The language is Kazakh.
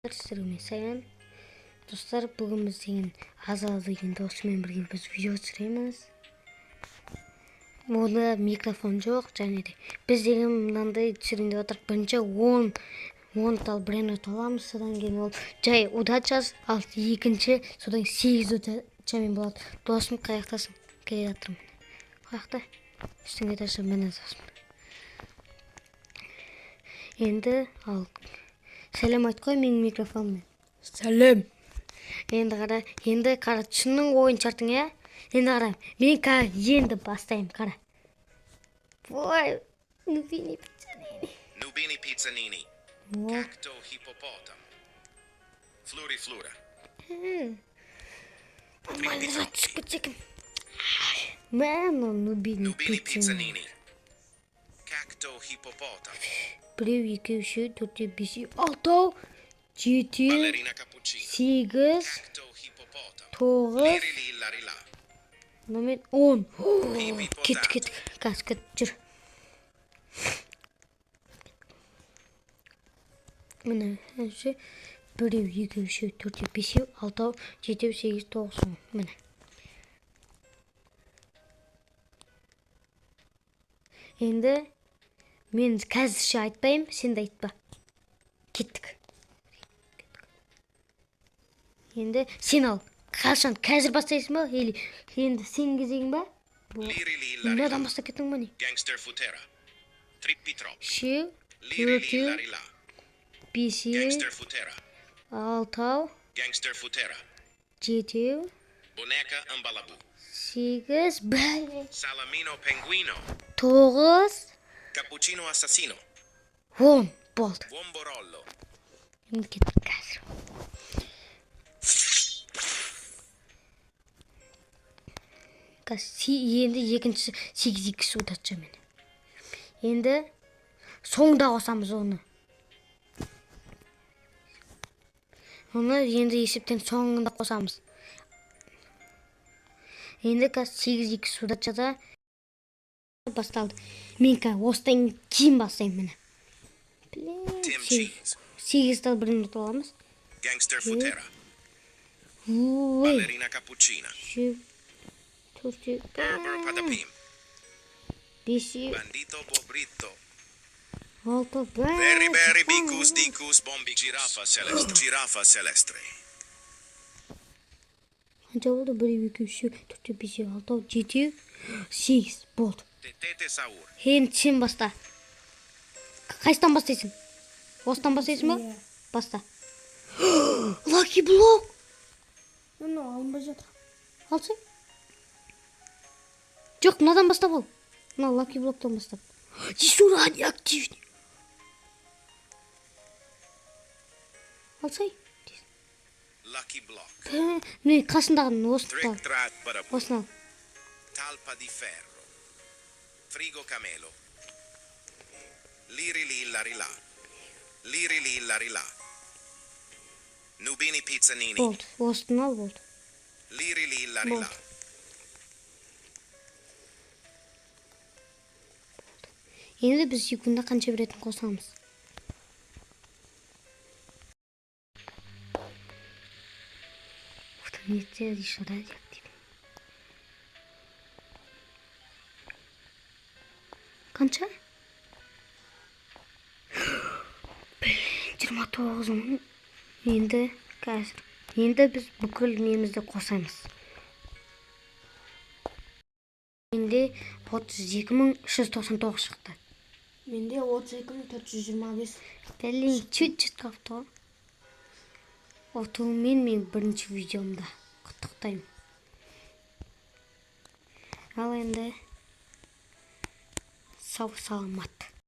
Сәлем достар, бүгін біз деген Азал деген досымен бірге біз видео түсіреміз. Онда микрофон жоқ, және де біз деген мынандай түсірейін деп отырмыз. Бірінші 10 тал бренд аламыз, содан кейін ол жай удачасы, ал екінші содан 8 удачамен болады. Досым қаяқтасың? Келе жатырмын. Қаяқта? Үстіңе ташы мен азасым. Енді ал сәлем айт қой менің микрофонмен. Сәлем. Енді қара, шынның ойын шартың, е? Енді қара, мен енді бастайым, қара. Ой, Нубини Пиццанини. Nubini Pizzanini. Cacto hippopotam. Floriflora. Мен Нубини Nubini Пиццанини. Pizzanini. Cacto hippopotam. Біреу, екеу, үшеу, төртеу, бесеу, алтау, жетеу, Ballerina cappuccino. 8, Cacto hippopotam. 9, Lirili larila. номер 10. Hippopotato. Кет, қас, кет, жүр. Міне, әнші, біреу, екеу, үшеу, төртеу, бесеу, алтау, жетеу, 8, 9, міне. Енді мен қазірше айтпайым, сен де айтпа. Кеттік. Енді сен ал. Қашан, қазір бастайсың ба? Енді сен кезегің ба? Lirili Мынадан larila. бастап кеттің ба не? Gangster futera. Trippitrop. Үшеу, Lirili төртеу, larila. бесеу, Gangster futera. алтау, Gangster futera. жетеу, Boneca ambalabu. 8, Salamino penguino. 9, Cappuccino assassino. 10 болды. Bomborollo. Енді кеттік қазір. Енді екінші 8-2 удача мен. Енді соңда қосамыз оны. Оны енді есептен соңында қосамыз. Енді 8-2 удачада басталды. Мен осыдан кейін бастайым мені. Tim cheese. 8 тал бірін ұтып аламыз. Gangster futera. Ой, Ballerina cappuccina. Berber patapim. Бесеу, Bandito bobrito. алтау, Berry berry bicus dicus bombi. Giraffa celestre. Giraffa celestre. Қанша болды? 1, 2, 3, 4, 5, 6, 7, 8 болды. Tetete saur. Енді сен баста. Қайсынан бастайсың? Осыдан бастайсың ба? Баста. Лаки блок! Мұны алынбай жатыр. Алсай. Жоқ, мынадан бастап ал. Мына лаки блоктан бастап. Исура не активный. Алсай. Lucky block. Міне қасындағын осыны Trick ал. trat badaboom. Осыны ал. Talpa di ferro. Frigo camelo. Lirili larila. Lirili larila. Nubini pizzanini. Болды. Осыны ал болды. Lirili larila. Болды. Енді біз секундда қанша беретін қосамыз. Нетте еще радиоактивный. Қанша? 29 мың. Енді қазір. Енді біз бүкіл немізді қосаймыз. Менде 32.399 шықты. Менде 32.425. Бәлін чүт-чүт қапты ғой. Отуымен мен бірінші видеомда құттықтаймын. Ал енді сау саламат.